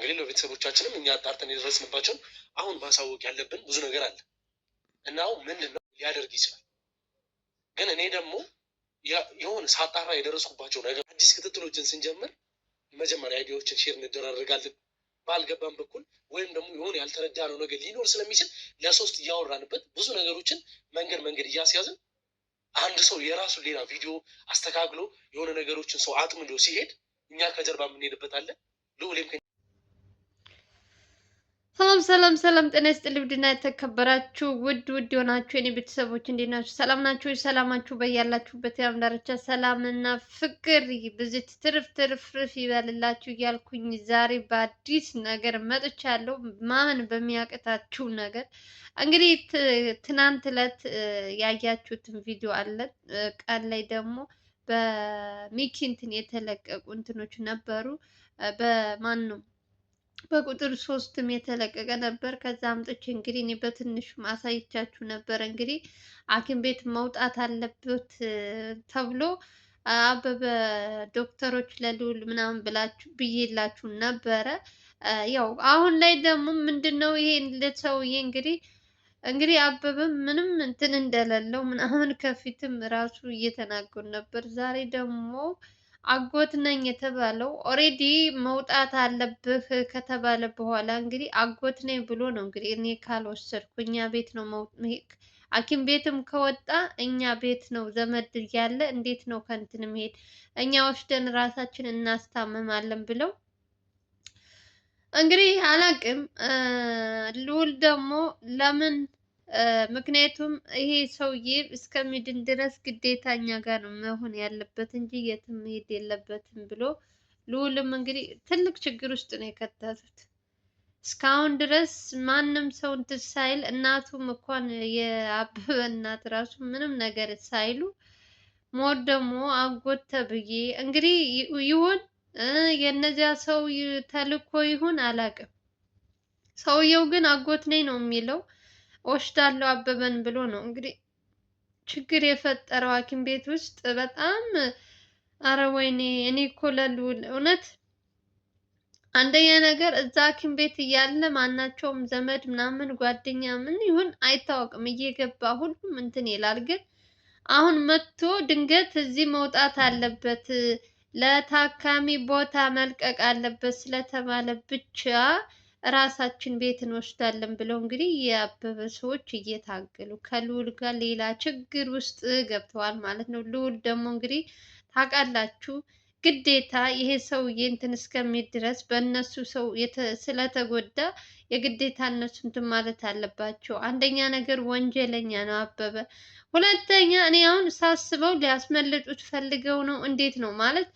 እንግዲህ ለቤተሰቦቻችንም እኛ አጣርተን የደረስንባቸውን አሁን ማሳወቅ ያለብን ብዙ ነገር አለ እና አሁን ምንድን ነው ሊያደርግ ይችላል። ግን እኔ ደግሞ የሆነ ሳጣራ የደረስኩባቸው ነገር አዲስ ክትትሎችን ስንጀምር መጀመሪያ አይዲያዎችን ሼር እንደራረጋለን ባልገባን በኩል ወይም ደግሞ የሆነ ያልተረዳነው ነገር ሊኖር ስለሚችል ለሶስት እያወራንበት ብዙ ነገሮችን መንገድ እያስያዝን አንድ ሰው የራሱ ሌላ ቪዲዮ አስተካክሎ የሆነ ነገሮችን ሰው አጥምዶ ሲሄድ እኛ ከጀርባ የምንሄድበት አለ። ልዑልም ሰላም ጤና ይስጥልኝ። ውድና የተከበራችሁ ውድ የሆናችሁ የኔ ቤተሰቦች እንዴት ናችሁ? ሰላም ናችሁ? ሰላማችሁ በያላችሁበት የዓለም ዳርቻ ሰላምና ፍቅር ብዝት ትርፍ ይበልላችሁ እያልኩኝ ዛሬ በአዲስ ነገር መጥቻለሁ። ማመን በሚያቅታችሁ ነገር እንግዲህ ትናንት ዕለት ያያችሁትን ቪዲዮ አለ። ቀን ላይ ደግሞ በሚኪ እንትን የተለቀቁ እንትኖች ነበሩ። በማን ነው በቁጥር 3ም የተለቀቀ ነበር። ከዛ አምጥቼ እንግዲህ እኔ በትንሹ ማሳይቻችሁ ነበር። እንግዲህ ሐኪም ቤት መውጣት አለበት ተብሎ አበበ ዶክተሮች ለልዑል ምናምን ብላችሁ ብዬላችሁ ነበረ። ያው አሁን ላይ ደግሞ ምንድነው ይሄን ለሰውዬ እንግዲህ አበበ ምንም እንትን እንደሌለው ምናምን ከፊትም ራሱ እየተናገሩ ነበር። ዛሬ ደግሞ አጎት ነኝ የተባለው ኦሬዲ መውጣት አለብህ ከተባለ በኋላ እንግዲህ አጎት ነኝ ብሎ ነው እንግዲህ እኔ ካልወሰድኩ እኛ ቤት ነው ሐኪም ቤትም ከወጣ እኛ ቤት ነው ዘመድ እያለ እንዴት ነው ከእንትን መሄድ እኛ ወስደን ራሳችን እናስታምማለን ብለው እንግዲህ አላቅም። ልዑል ደግሞ ለምን ምክንያቱም ይሄ ሰውዬ እስከሚድን ድረስ ግዴታ እኛ ጋር ነው መሆን ያለበት እንጂ የትም መሄድ የለበትም ብሎ ልዑልም እንግዲህ ትልቅ ችግር ውስጥ ነው የከተቱት። እስካሁን ድረስ ማንም ሰው እንትን ሳይል እናቱም እንኳን የአበበ እናት ራሱ ምንም ነገር ሳይሉ ሞት ደግሞ አጎት ተብዬ እንግዲህ ይሁን የነዚያ ሰው ተልኮ ይሁን አላውቅም። ሰውየው ግን አጎት ነኝ ነው የሚለው ወስዳለሁ አበበን ብሎ ነው እንግዲህ ችግር የፈጠረው ሐኪም ቤት ውስጥ በጣም አረ ወይኔ እኔ እኮ ለልዑል እውነት አንደኛ ነገር እዛ ሐኪም ቤት እያለ ማናቸውም ዘመድ ምናምን ጓደኛ ምን ይሁን አይታወቅም እየገባ ሁሉም እንትን ይላል። ግን አሁን መጥቶ ድንገት እዚህ መውጣት አለበት ለታካሚ ቦታ መልቀቅ አለበት ስለተባለ ብቻ ራሳችን ቤት እንወስዳለን ብለው እንግዲህ የአበበ ሰዎች እየታገሉ ከልዑል ጋር ሌላ ችግር ውስጥ ገብተዋል ማለት ነው። ልዑል ደግሞ እንግዲህ ታውቃላችሁ ግዴታ ይሄ ሰውዬ እንትን እስከሚል ድረስ በእነሱ ሰው ስለተጎዳ የግዴታ እነሱ እንትን ማለት አለባቸው። አንደኛ ነገር ወንጀለኛ ነው አበበ። ሁለተኛ እኔ አሁን ሳስበው ሊያስመልጡት ፈልገው ነው እንዴት ነው ማለት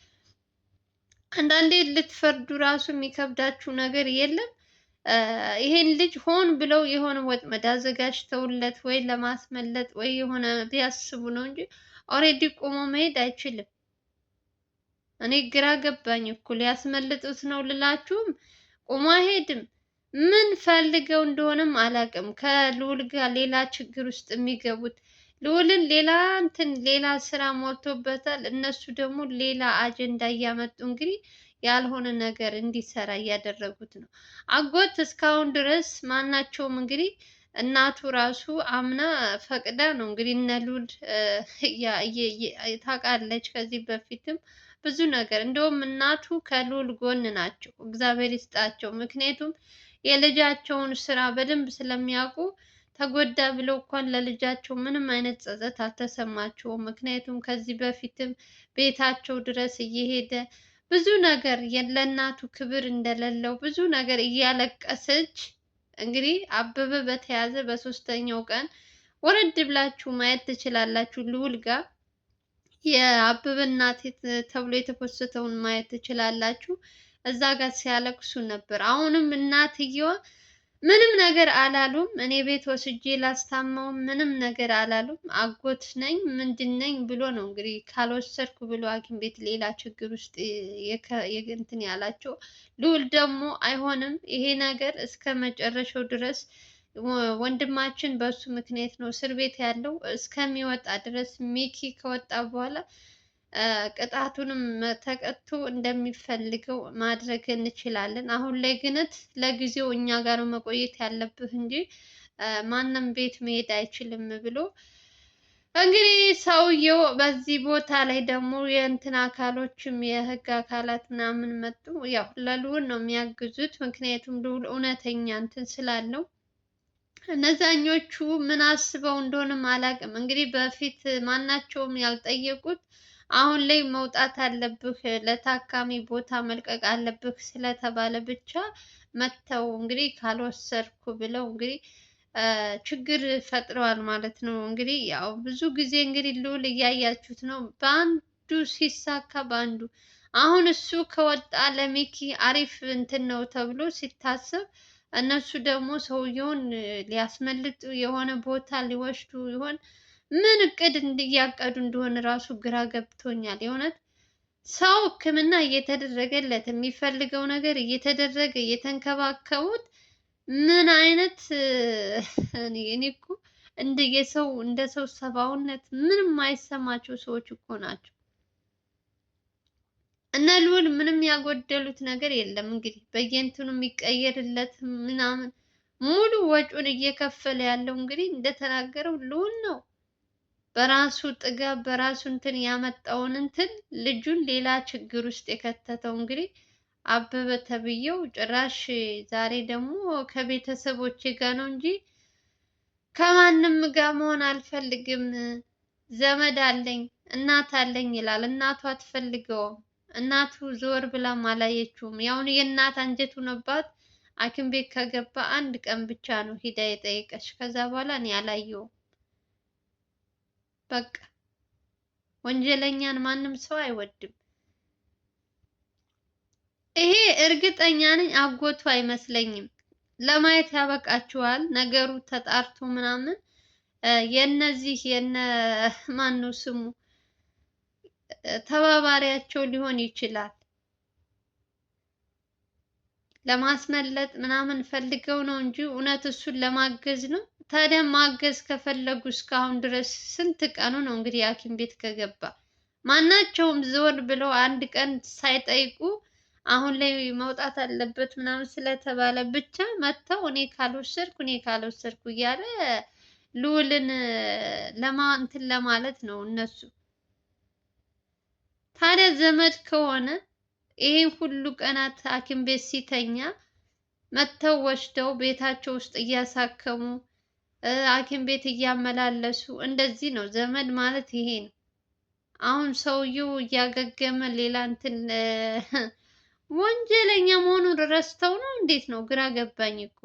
አንዳንዴ ልትፈርዱ ራሱ የሚከብዳችሁ ነገር የለም። ይሄን ልጅ ሆን ብለው የሆነ ወጥመድ አዘጋጅተውለት ወይ ለማስመለጥ ወይ የሆነ ቢያስቡ ነው እንጂ ኦሬዲ ቆሞ መሄድ አይችልም። እኔ ግራ ገባኝ እኮ ሊያስመልጡት ነው ልላችሁም ቆሞ አይሄድም። ምን ፈልገው እንደሆነም አላውቅም። ከልዑል ጋር ሌላ ችግር ውስጥ የሚገቡት ልዑልን ሌላ ስራ ሞልቶበታል። እነሱ ደግሞ ሌላ አጀንዳ እያመጡ እንግዲህ ያልሆነ ነገር እንዲሰራ እያደረጉት ነው። አጎት እስካሁን ድረስ ማናቸውም እንግዲህ እናቱ ራሱ አምና ፈቅዳ ነው እንግዲህ እነ ልዑል ታውቃለች። ከዚህ በፊትም ብዙ ነገር እንደውም እናቱ ከልዑል ጎን ናቸው። እግዚአብሔር ይስጣቸው። ምክንያቱም የልጃቸውን ስራ በደንብ ስለሚያውቁ ተጎዳ ብለው እንኳን ለልጃቸው ምንም አይነት ጸጸት አልተሰማቸውም። ምክንያቱም ከዚህ በፊትም ቤታቸው ድረስ እየሄደ ብዙ ነገር ለእናቱ ክብር እንደሌለው ብዙ ነገር እያለቀሰች እንግዲህ አበበ በተያዘ በሶስተኛው ቀን ወረድ ብላችሁ ማየት ትችላላችሁ። ልዑል ጋር የአበበ እናት ተብሎ የተፖሰተውን ማየት ትችላላችሁ። እዛ ጋር ሲያለቅሱ ነበር። አሁንም እናትየዋ ምንም ነገር አላሉም። እኔ ቤት ወስጄ ላስታማው ምንም ነገር አላሉም። አጎት ነኝ ምንድን ነኝ ብሎ ነው እንግዲህ ካልወሰድኩ ብሎ ሐኪም ቤት ሌላ ችግር ውስጥ እንትን ያላቸው። ልዑል ደግሞ አይሆንም ይሄ ነገር እስከ መጨረሻው ድረስ ወንድማችን በሱ ምክንያት ነው እስር ቤት ያለው እስከሚወጣ ድረስ ሚኪ ከወጣ በኋላ ቅጣቱንም ተቀጥቶ እንደሚፈልገው ማድረግ እንችላለን። አሁን ላይ ግነት ለጊዜው እኛ ጋር መቆየት ያለብህ እንጂ ማንም ቤት መሄድ አይችልም ብሎ እንግዲህ ሰውየው በዚህ ቦታ ላይ ደግሞ የእንትን አካሎችም የህግ አካላት ምናምን መጡ። ያው ለልዑል ነው የሚያግዙት። ምክንያቱም ልዑል እውነተኛ እንትን ስላለው እነዛኞቹ ምን አስበው እንደሆነም አላውቅም። እንግዲህ በፊት ማናቸውም ያልጠየቁት አሁን ላይ መውጣት አለብህ፣ ለታካሚ ቦታ መልቀቅ አለብህ ስለተባለ ብቻ መጥተው እንግዲህ ካልወሰድኩ ብለው እንግዲህ ችግር ፈጥረዋል ማለት ነው። እንግዲህ ያው ብዙ ጊዜ እንግዲህ ልዑል እያያችሁት ነው፣ በአንዱ ሲሳካ በአንዱ አሁን እሱ ከወጣ ለሚኪ አሪፍ እንትን ነው ተብሎ ሲታሰብ እነሱ ደግሞ ሰውየውን ሊያስመልጡ የሆነ ቦታ ሊወስዱ ይሆን ምን እቅድ እያቀዱ እንደሆነ ራሱ ግራ ገብቶኛል። የእውነት ሰው ሕክምና እየተደረገለት የሚፈልገው ነገር እየተደረገ እየተንከባከቡት ምን አይነት እኔ እኮ እንደ ሰው ሰብአዊነት ምንም የማይሰማቸው ሰዎች እኮ ናቸው። እነ ልዑል ምንም ያጎደሉት ነገር የለም። እንግዲህ በየእንትኑ የሚቀየርለት ምናምን ሙሉ ወጪውን እየከፈለ ያለው እንግዲህ እንደተናገረው ልዑል ነው። በራሱ ጥጋብ በራሱ እንትን ያመጣውን እንትን ልጁን ሌላ ችግር ውስጥ የከተተው እንግዲህ አበበ ተብዬው ጭራሽ ዛሬ ደግሞ ከቤተሰቦቼ ጋር ነው እንጂ ከማንም ጋር መሆን አልፈልግም፣ ዘመድ አለኝ እናት አለኝ ይላል። እናቱ አትፈልገውም። እናቱ ዞር ብላም አላየችውም። ያሁን የእናት አንጀቱ ነባት። ሐኪም ቤት ከገባ አንድ ቀን ብቻ ነው ሂዳ የጠየቀች። ከዛ በኋላ እኔ አላየውም። በቃ ወንጀለኛን ማንም ሰው አይወድም። ይሄ እርግጠኛ ነኝ አጎቱ አይመስለኝም። ለማየት ያበቃችኋል። ነገሩ ተጣርቶ ምናምን የነዚህ የነ ማነው ስሙ ተባባሪያቸው ሊሆን ይችላል። ለማስመለጥ ምናምን ፈልገው ነው እንጂ እውነት እሱን ለማገዝ ነው። ታዲያ ማገዝ ከፈለጉ እስካሁን ድረስ ስንት ቀኑ ነው እንግዲህ ሐኪም ቤት ከገባ? ማናቸውም ዘወር ብለው አንድ ቀን ሳይጠይቁ አሁን ላይ መውጣት አለበት ምናምን ስለተባለ ብቻ መጥተው እኔ ካልወሰድኩ እያለ ልዑልን እንትን ለማለት ነው እነሱ። ታዲያ ዘመድ ከሆነ ይሄን ሁሉ ቀናት ሐኪም ቤት ሲተኛ መጥተው ወስደው ቤታቸው ውስጥ እያሳከሙ ሐኪም ቤት እያመላለሱ እንደዚህ ነው ዘመድ ማለት ይሄ ነው። አሁን ሰውየው እያገገመ ሌላ እንትን ወንጀለኛ መሆኑን ረስተው ነው እንዴት ነው? ግራ ገባኝ እኮ።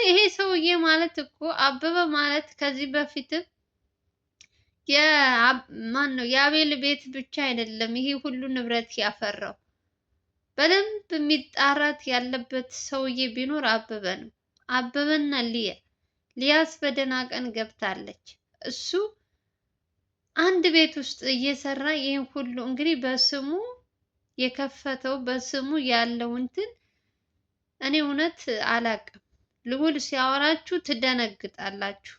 ይሄ ሰውዬ ማለት እኮ አበበ ማለት ከዚህ በፊትም ማን ነው የአቤል ቤት ብቻ አይደለም ይሄ ሁሉ ንብረት ያፈራው። በደንብ የሚጣራት ያለበት ሰውዬ ቢኖር አበበ ነው። አበበና ሊያስ በደህና ቀን ገብታለች። እሱ አንድ ቤት ውስጥ እየሰራ ይህን ሁሉ እንግዲህ በስሙ የከፈተው በስሙ ያለው እንትን እኔ እውነት አላቅም። ልዑል ሲያወራችሁ ትደነግጣላችሁ።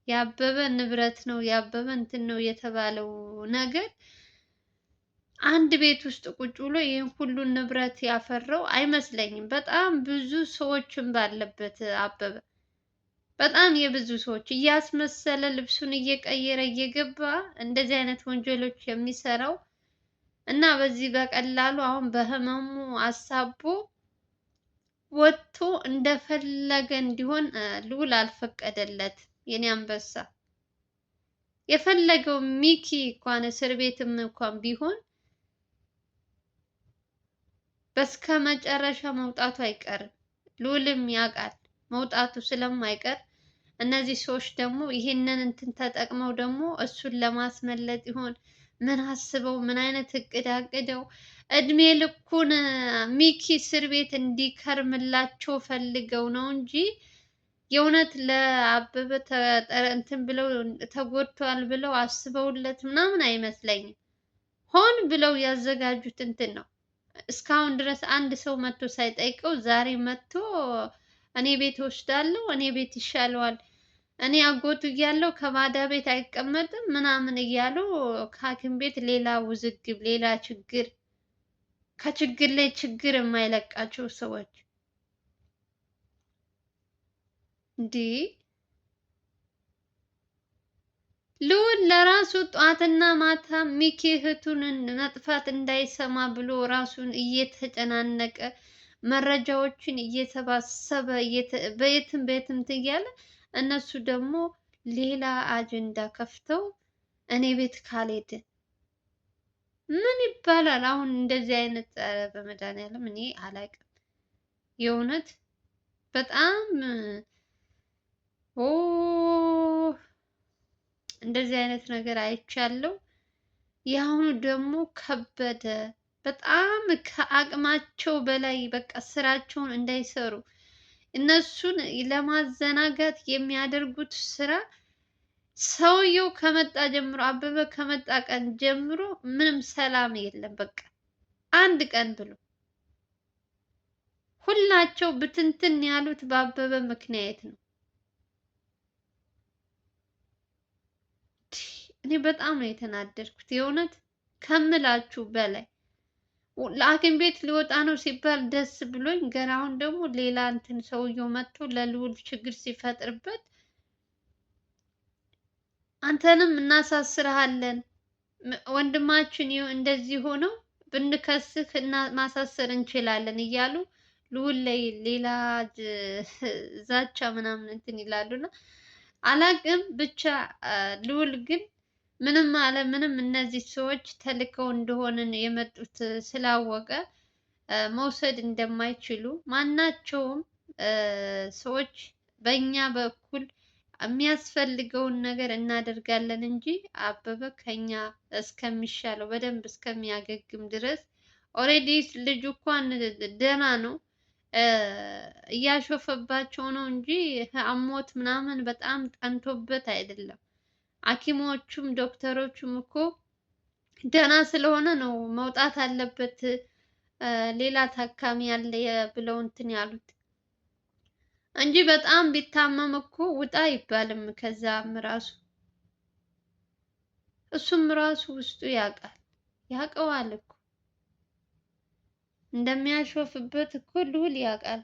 ያበበ ንብረት ነው ያበበ እንትን ነው የተባለው ነገር አንድ ቤት ውስጥ ቁጭ ብሎ ይህን ሁሉ ንብረት ያፈራው አይመስለኝም። በጣም ብዙ ሰዎችን ባለበት አበበ በጣም የብዙ ሰዎች እያስመሰለ ልብሱን እየቀየረ እየገባ እንደዚህ አይነት ወንጀሎች የሚሰራው እና በዚህ በቀላሉ አሁን በህመሙ አሳቦ ወጥቶ እንደፈለገ እንዲሆን ልዑል አልፈቀደለትም። የኔ አንበሳ የፈለገው ሚኪ እንኳን እስር ቤትም እንኳን ቢሆን በስከ መጨረሻ መውጣቱ አይቀርም። ልዑልም ያውቃል መውጣቱ ስለማይቀር እነዚህ ሰዎች ደግሞ ይሄንን እንትን ተጠቅመው ደግሞ እሱን ለማስመለጥ ይሆን ምን አስበው ምን አይነት እቅድ አቅደው እድሜ ልኩን ሚኪ እስር ቤት እንዲከርምላቸው ፈልገው ነው እንጂ የእውነት ለአበበ እንትን ብለው ተጎድቷል ብለው አስበውለት ምናምን አይመስለኝም። ሆን ብለው ያዘጋጁት እንትን ነው። እስካሁን ድረስ አንድ ሰው መጥቶ ሳይጠይቀው ዛሬ መጥቶ እኔ ቤት ወስዳለሁ እኔ ቤት ይሻለዋል እኔ አጎቱ እያለው ከባዳ ቤት አይቀመጥም ምናምን እያሉ ከሐኪም ቤት ሌላ ውዝግብ፣ ሌላ ችግር፣ ከችግር ላይ ችግር የማይለቃቸው ሰዎች እንዲህ ልዑል ለራሱ ጧትና ማታ ሚኪ እህቱን መጥፋት እንዳይሰማ ብሎ ራሱን እየተጨናነቀ መረጃዎችን እየሰባሰበ በየትም በየትም እያለ እነሱ ደግሞ ሌላ አጀንዳ ከፍተው እኔ ቤት ካልሄደ ምን ይባላል? አሁን እንደዚህ አይነት በመድኃኒዓለም እኔ አላውቅም። የእውነት በጣም ኦ እንደዚህ አይነት ነገር አይቻለሁ። የአሁኑ ደግሞ ከበደ። በጣም ከአቅማቸው በላይ በቃ ስራቸውን እንዳይሰሩ እነሱን ለማዘናጋት የሚያደርጉት ስራ ሰውየው ከመጣ ጀምሮ አበበ ከመጣ ቀን ጀምሮ ምንም ሰላም የለም። በቃ አንድ ቀን ብሎ ሁላቸው ብትንትን ያሉት በአበበ ምክንያት ነው። እኔ በጣም ነው የተናደድኩት የእውነት ከምላችሁ በላይ። ለሐኪም ቤት ሊወጣ ነው ሲባል ደስ ብሎኝ፣ ገና አሁን ደግሞ ሌላ እንትን ሰውየው መጥቶ ለልዑል ችግር ሲፈጥርበት አንተንም እናሳስርሃለን ወንድማችን እንደዚህ ሆነው ብንከስህ እና ማሳሰር እንችላለን እያሉ ልዑል ላይ ሌላ ዛቻ ምናምን እንትን ይላሉና አላቅም ብቻ ልዑል ግን ምንም አለ ምንም እነዚህ ሰዎች ተልከው እንደሆነ የመጡት ስላወቀ መውሰድ እንደማይችሉ ማናቸውም ሰዎች በእኛ በኩል የሚያስፈልገውን ነገር እናደርጋለን እንጂ አበበ ከኛ እስከሚሻለው በደንብ እስከሚያገግም ድረስ ኦልሬዲ ልጁ እንኳን ደህና ነው። እያሾፈባቸው ነው እንጂ አሞት ምናምን በጣም ጠንቶበት አይደለም። ሐኪሞቹም ዶክተሮቹም እኮ ደህና ስለሆነ ነው መውጣት አለበት ሌላ ታካሚ አለ ብለው እንትን ያሉት እንጂ በጣም ቢታመም እኮ ውጣ አይባልም። ከዛም ራሱ እሱም ራሱ ውስጡ ያውቀዋል እኮ እንደሚያሾፍበት እኮ ልዑል ያውቃል።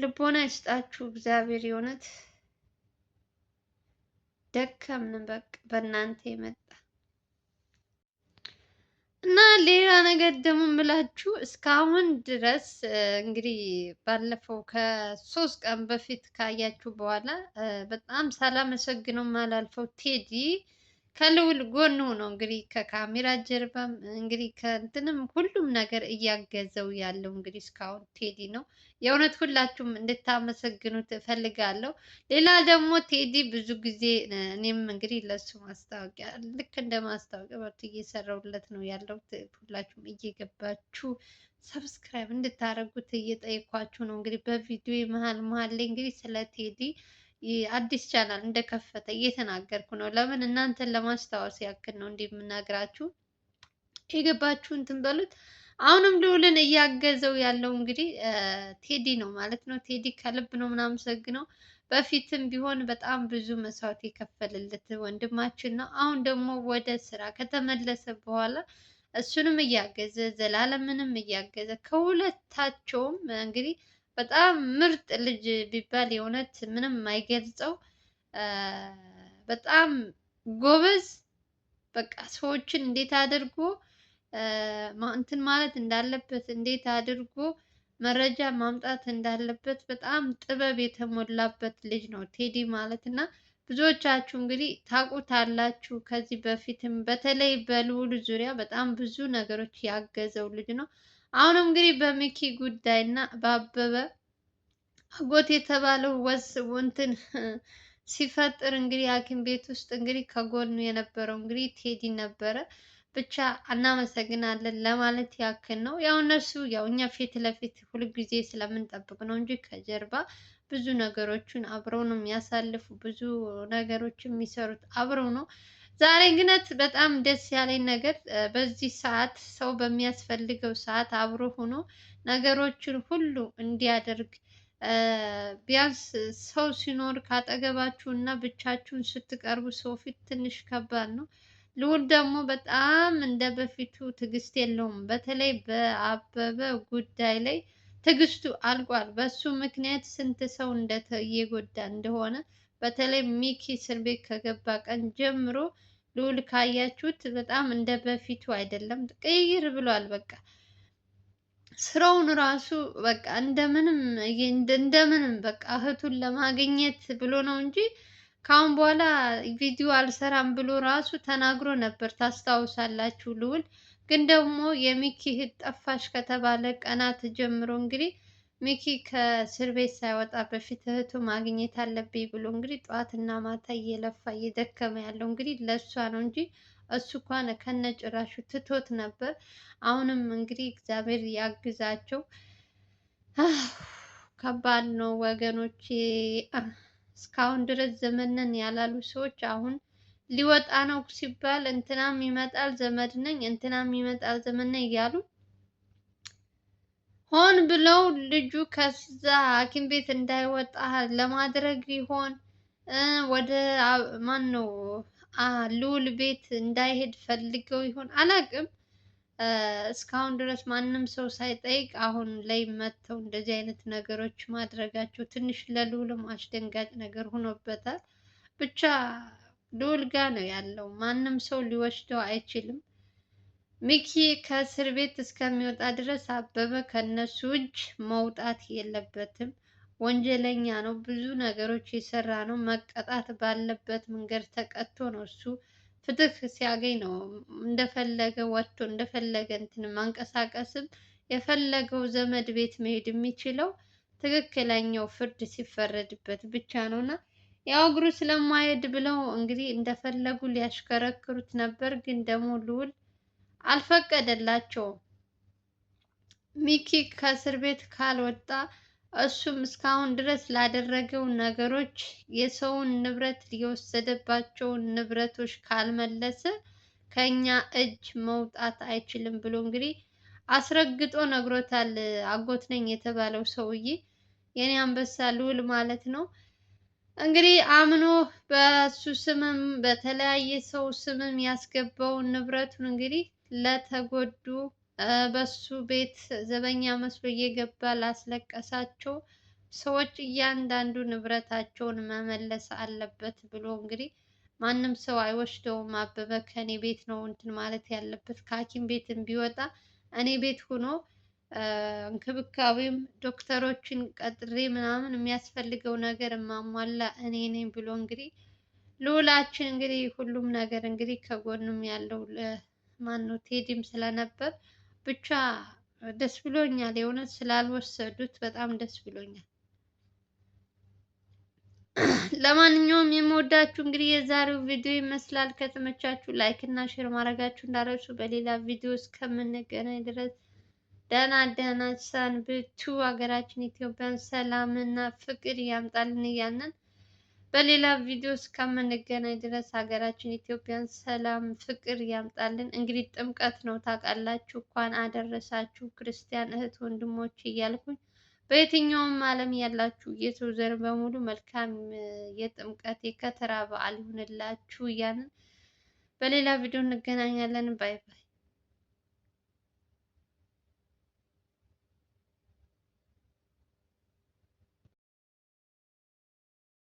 ልቦና ይስጣችሁ እግዚአብሔር የእውነት ደከምን በቃ በእናንተ የመጣ እና ሌላ ነገር ደግሞ የምላችሁ እስካሁን ድረስ እንግዲህ ባለፈው ከ3 ቀን በፊት ካያችሁ በኋላ በጣም ሳላመሰግነው ማላልፈው ቴዲ ከልዑል ጎን ሆኖ እንግዲህ ከካሜራ ጀርባም እንግዲህ ከእንትንም ሁሉም ነገር እያገዘው ያለው እንግዲህ እስካሁን ቴዲ ነው። የእውነት ሁላችሁም እንድታመሰግኑት እፈልጋለሁ። ሌላ ደግሞ ቴዲ ብዙ ጊዜ እኔም እንግዲህ ለሱ ማስታወቂያ ልክ እንደ ማስታወቂያ በት እየሰራሁለት ነው ያለው። ሁላችሁም እየገባችሁ ሰብስክራይብ እንድታደርጉት እየጠየኳችሁ ነው። እንግዲህ በቪዲዮ መሀል ላይ እንግዲህ ስለ ቴዲ አዲስ ቻናል እንደከፈተ እየተናገርኩ ነው። ለምን እናንተን ለማስታወስ ያክል ነው እንዲህ የምናግራችሁ። የገባችሁ እንትን በሉት። አሁንም ልዑልን እያገዘው ያለው እንግዲህ ቴዲ ነው ማለት ነው። ቴዲ ከልብ ነው የምናመሰግነው። በፊትም ቢሆን በጣም ብዙ መስዋዕት የከፈለለት ወንድማችን ነው። አሁን ደግሞ ወደ ስራ ከተመለሰ በኋላ እሱንም እያገዘ ዘላለምንም እያገዘ ከሁለታቸውም እንግዲህ በጣም ምርጥ ልጅ ቢባል የእውነት ምንም አይገልጸው። በጣም ጎበዝ፣ በቃ ሰዎችን እንዴት አድርጎ እንትን ማለት እንዳለበት፣ እንዴት አድርጎ መረጃ ማምጣት እንዳለበት በጣም ጥበብ የተሞላበት ልጅ ነው ቴዲ ማለት እና ብዙዎቻችሁ እንግዲህ ታውቁታላችሁ። ከዚህ በፊትም በተለይ በልዑል ዙሪያ በጣም ብዙ ነገሮች ያገዘው ልጅ ነው። አሁንም እንግዲህ በሚኪ ጉዳይ እና በአበበ አጎት የተባለው እንትን ሲፈጥር እንግዲህ ሐኪም ቤት ውስጥ እንግዲህ ከጎኑ የነበረው እንግዲህ ቴዲ ነበረ። ብቻ እናመሰግናለን ለማለት ያክል ነው። ያው እነሱ ያው እኛ ፊት ለፊት ሁልጊዜ ስለምንጠብቅ ነው እንጂ ከጀርባ ብዙ ነገሮችን አብረው ነው የሚያሳልፉ፣ ብዙ ነገሮችን የሚሰሩት አብረው ነው። ዛሬ ግነት በጣም ደስ ያለኝ ነገር በዚህ ሰዓት ሰው በሚያስፈልገው ሰዓት አብሮ ሆኖ ነገሮችን ሁሉ እንዲያደርግ ቢያንስ ሰው ሲኖር ካጠገባችሁ እና ብቻችሁን ስትቀርቡ ሰው ፊት ትንሽ ከባድ ነው። ልዑል ደግሞ በጣም እንደ በፊቱ ትዕግስት የለውም። በተለይ በአበበ ጉዳይ ላይ ትዕግስቱ አልቋል። በሱ ምክንያት ስንት ሰው እየጎዳ እንደሆነ በተለይ ሚኪ እስር ቤት ከገባ ቀን ጀምሮ ልዑል ካያችሁት በጣም እንደ በፊቱ አይደለም፣ ቅይር ብሏል። በቃ ስራውን ራሱ በቃ እንደምንም በቃ እህቱን ለማግኘት ብሎ ነው እንጂ ከአሁን በኋላ ቪዲዮ አልሰራም ብሎ ራሱ ተናግሮ ነበር። ታስታውሳላችሁ? ልዑል ግን ደግሞ የሚኪ እህት ጠፋሽ ከተባለ ቀናት ጀምሮ እንግዲህ ሚኪ ከእስር ቤት ሳይወጣ በፊት እህቱ ማግኘት አለብኝ ብሎ እንግዲህ ጠዋትና ማታ እየለፋ እየደከመ ያለው እንግዲህ ለእሷ ነው እንጂ እሱ እንኳን ከነጭራሹ ትቶት ነበር። አሁንም እንግዲህ እግዚአብሔር ያግዛቸው። ከባድ ነው ወገኖቼ። እስካሁን ድረስ ዘመነን ያላሉ ሰዎች አሁን ሊወጣ ነው ሲባል እንትናም ይመጣል ዘመድ ነኝ፣ እንትናም ይመጣል ዘመድ ነኝ እያሉ ሆን ብለው ልጁ ከዛ ሐኪም ቤት እንዳይወጣ ለማድረግ ይሆን ወደ ማን ነው ልዑል ቤት እንዳይሄድ ፈልገው ይሆን አላውቅም። እስካሁን ድረስ ማንም ሰው ሳይጠይቅ አሁን ላይ መጥተው እንደዚህ አይነት ነገሮች ማድረጋቸው ትንሽ ለልዑልም አስደንጋጭ ነገር ሆኖበታል። ብቻ ልዑል ጋ ነው ያለው፣ ማንም ሰው ሊወስደው አይችልም። ሚኪ ከእስር ቤት እስከሚወጣ ድረስ አበበ ከነሱ እጅ መውጣት የለበትም። ወንጀለኛ ነው፣ ብዙ ነገሮች የሰራ ነው። መቀጣት ባለበት መንገድ ተቀጥቶ ነው እሱ ፍትህ ሲያገኝ ነው እንደፈለገ ወጥቶ እንደፈለገ እንትን ማንቀሳቀስም የፈለገው ዘመድ ቤት መሄድ የሚችለው ትክክለኛው ፍርድ ሲፈረድበት ብቻ ነው። እና ያው እግሩ ስለማይሄድ ብለው እንግዲህ እንደፈለጉ ሊያሽከረክሩት ነበር። ግን ደግሞ ልዑል አልፈቀደላቸውም። ሚኪ ከእስር ቤት ካልወጣ እሱም እስካሁን ድረስ ላደረገው ነገሮች የሰውን ንብረት የወሰደባቸውን ንብረቶች ካልመለሰ ከኛ እጅ መውጣት አይችልም ብሎ እንግዲህ አስረግጦ ነግሮታል። አጎት ነኝ የተባለው ሰውዬ የኔ አንበሳ ልዑል ማለት ነው። እንግዲህ አምኖ በሱ ስምም በተለያየ ሰው ስምም ያስገባውን ንብረቱን እንግዲህ ለተጎዱ በሱ ቤት ዘበኛ መስሎ እየገባ ላስለቀሳቸው ሰዎች እያንዳንዱ ንብረታቸውን መመለስ አለበት ብሎ እንግዲህ ማንም ሰው አይወስደውም። አበበ ከኔ ቤት ነው እንትን ማለት ያለበት። ከሐኪም ቤትም ቢወጣ እኔ ቤት ሆኖ እንክብካቤም ዶክተሮችን ቀጥሬ ምናምን የሚያስፈልገው ነገር ማሟላ እኔ ነኝ ብሎ እንግዲህ ልዑላችን እንግዲህ ሁሉም ነገር እንግዲህ ከጎንም ያለው ማነው ቴዲም ስለነበር ብቻ ደስ ብሎኛል። የእውነት ስላልወሰዱት በጣም ደስ ብሎኛል። ለማንኛውም የምወዳችሁ እንግዲህ የዛሬው ቪዲዮ ይመስላል። ከተመቻችሁ ላይክ እና ሼር ማድረጋችሁ እንዳትረሱ። በሌላ ቪዲዮ እስከምንገናኝ ድረስ ደህና ደህና ሰንብቱ። ሀገራችን ኢትዮጵያን ሰላም እና ፍቅር ያምጣልን እያልን በሌላ ቪዲዮ እስከምንገናኝ ድረስ ሀገራችን ኢትዮጵያን ሰላም ፍቅር ያምጣልን። እንግዲህ ጥምቀት ነው ታውቃላችሁ። እንኳን አደረሳችሁ ክርስቲያን እህት ወንድሞች እያልኩኝ በየትኛውም ዓለም ያላችሁ የሰው ዘር በሙሉ መልካም የጥምቀት የከተራ በዓል ይሁንላችሁ እያልን በሌላ ቪዲዮ እንገናኛለን። ባይ ባይ።